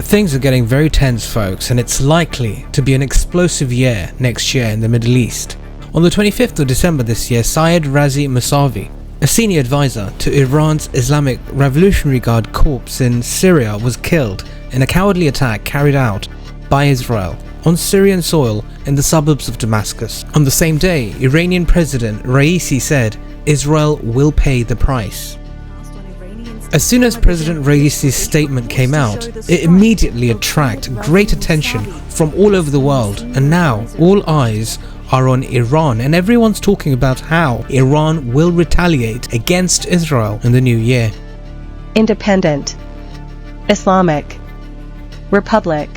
Things are getting very tense, folks, and it's likely to be an explosive year next year in the Middle East. On the 25th of December this year, Syed Razi Mousavi, a senior advisor to Iran's Islamic Revolutionary Guard Corps in Syria, was killed in a cowardly attack carried out by Israel on Syrian soil in the suburbs of Damascus. On the same day, Iranian President Raisi said Israel will pay the price. As soon as President Raisi's statement came out, it immediately attracted great attention from all over the world, and now all eyes are on Iran, and everyone's talking about how Iran will retaliate against Israel in the new year. Independent Islamic Republic.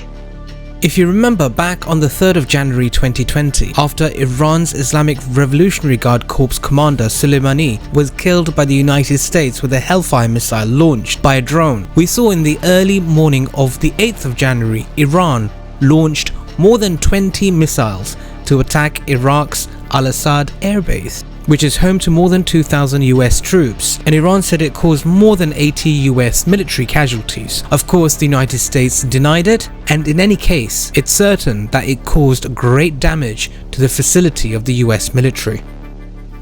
If you remember back on the 3rd of January 2020, after Iran's Islamic Revolutionary Guard Corps commander Soleimani was killed by the United States with a Hellfire missile launched by a drone, we saw in the early morning of the 8th of January, Iran launched more than 20 missiles to attack Iraq's al-Assad airbase, which is home to more than 2,000 US troops, and Iran said it caused more than 80 US military casualties. Of course, the United States denied it, and in any case, it's certain that it caused great damage to the facility of the US military.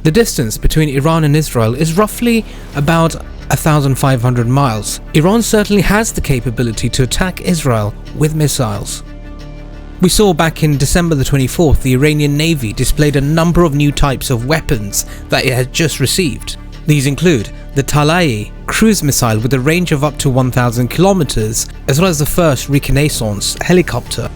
The distance between Iran and Israel is roughly about 1,500 miles. Iran certainly has the capability to attack Israel with missiles. We saw back in December the 24th, the Iranian Navy displayed a number of new types of weapons that it had just received. These include the retaliate cruise missile with a range of up to 1,000 kilometers, as well as the first reconnaissance helicopter.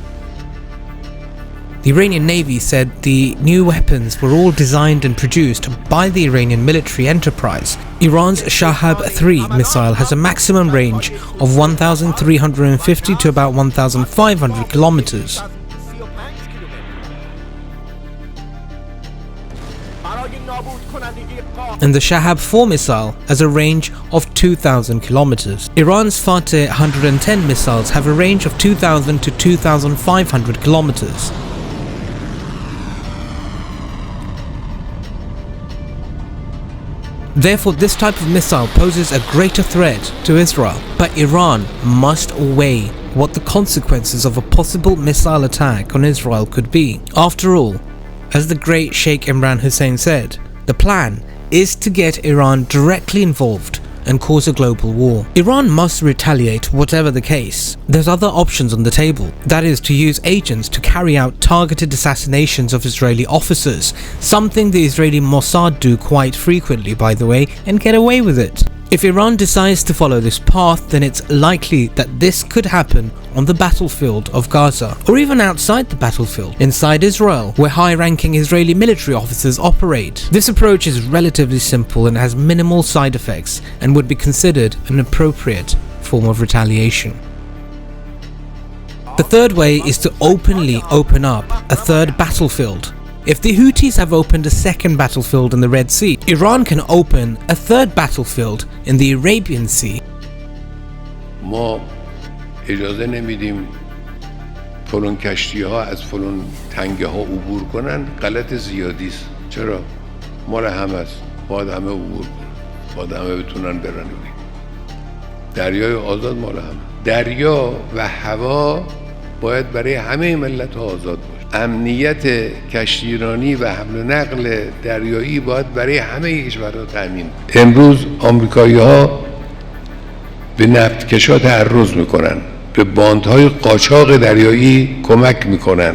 The Iranian Navy said the new weapons were all designed and produced by the Iranian military enterprise. Iran's Shahab-3 missile has a maximum range of 1,350 to about 1,500 kilometers. And the Shahab-4 missile has a range of 2,000 kilometers. Iran's Fateh 110 missiles have a range of 2,000 to 2,500 kilometers. Therefore, this type of missile poses a greater threat to Israel, but Iran must weigh what the consequences of a possible missile attack on Israel could be. After all, as the great Sheikh Imran Hussein said, the plan is to get Iran directly involved and cause a global war. Iran must retaliate whatever the case. There's other options on the table, that is to use agents to carry out targeted assassinations of Israeli officers, something the Israeli Mossad do quite frequently, by the way, and get away with it. If Iran decides to follow this path, then it's likely that this could happen on the battlefield of Gaza, or even outside the battlefield, inside Israel, where high-ranking Israeli military officers operate. This approach is relatively simple and has minimal side effects, and would be considered an appropriate form of retaliation. The third way is to openly open up a third battlefield. If the Houthis have opened a second battlefield in the Red Sea, Iran can open a third battlefield in the Arabian Sea. ما اجازه نمیدیم فلان کشتی‌ها از فلان تنگه‌ها عبور کنن. غلط زیادی است. چرا؟ مال همه است. باید همه عبور کنن. باید همه بتونن برن. دریای آزاد مال همه. دریا و هوا باید برای همه ملت آزاد باشه. امنیت کشتیرانی و حمل و نقل دریایی باید برای همه کشورها تامین. امروز آمریکایی‌ها به نفتکشا تعرض میکنن، به باندهای قاچاق دریایی کمک میکنن.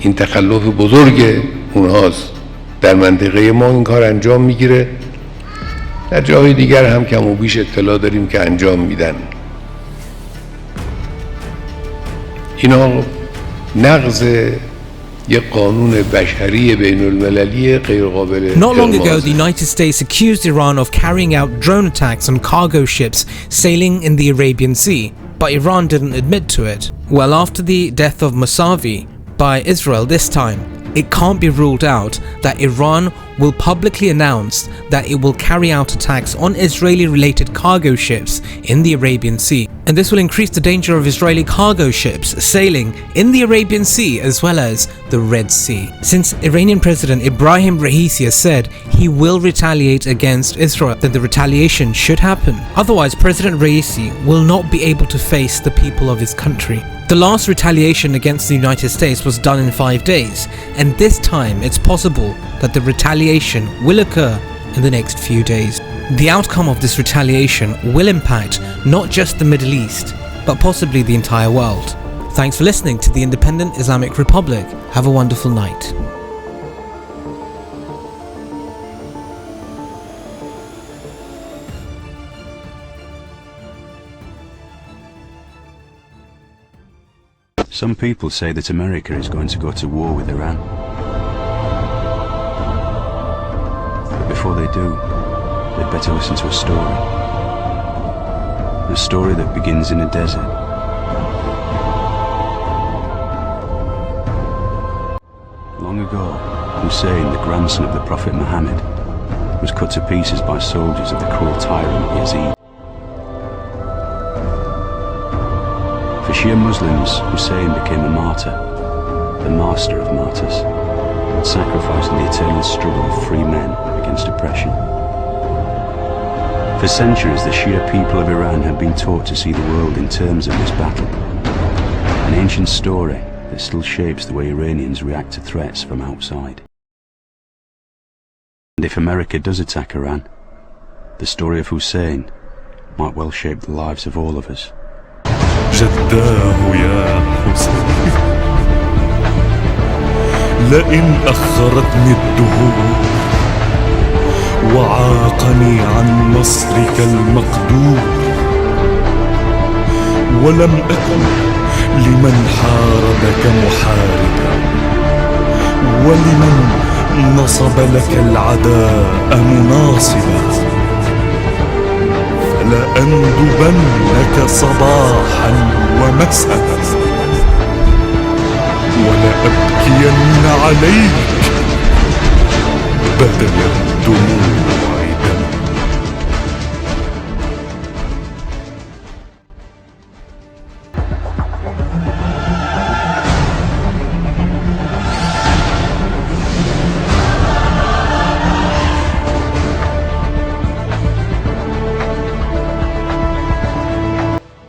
این تخلف بزرگ اونهاست. در منطقه ما این کار انجام میگیره. در جاهای دیگر هم کم و بیش اطلاع داریم که انجام میدن. اینا نقض یک قانون بشری بین المللی غیر قابل Not long ago, the United States accused Iran of carrying out drone attacks on cargo ships sailing in the Arabian Sea, but Iran didn't admit to it. Well, after the death of Mousavi by Israel this time, it can't be ruled out that Iran will publicly announce that it will carry out attacks on Israeli-related cargo ships in the Arabian Sea. And this will increase the danger of Israeli cargo ships sailing in the Arabian Sea as well as the Red Sea. Since Iranian President Ibrahim Raisi has said he will retaliate against Israel, then the retaliation should happen. Otherwise, President Raisi will not be able to face the people of his country. The last retaliation against the United States was done in 5 days, and this time it's possible that the retaliation will occur in the next few days. The outcome of this retaliation will impact not just the Middle East, but possibly the entire world. Thanks for listening to the Independent Islamic Republic. Have a wonderful night. Some people say that America is going to go to war with Iran. But before they do, they'd better listen to a story. A story that begins in a desert. Long ago, Hussein, the grandson of the Prophet Muhammad, was cut to pieces by soldiers of the cruel tyrant Yazid. For Shia Muslims, Hussein became a martyr, the master of martyrs, sacrificing the eternal struggle of free men against oppression. For centuries, the Shia people of Iran had been taught to see the world in terms of this battle, an ancient story that still shapes the way Iranians react to threats from outside. And if America does attack Iran, the story of Hussein might well shape the lives of all of us. جداه يا حسين لئن أخرتني الدهور وعاقني عن نصرك المقدور ولم أكن لمن حاربك محاربا ولمن نصب لك العداء مناصبا لأندبنك صباحا ومساء ولأبكين عليك بدلا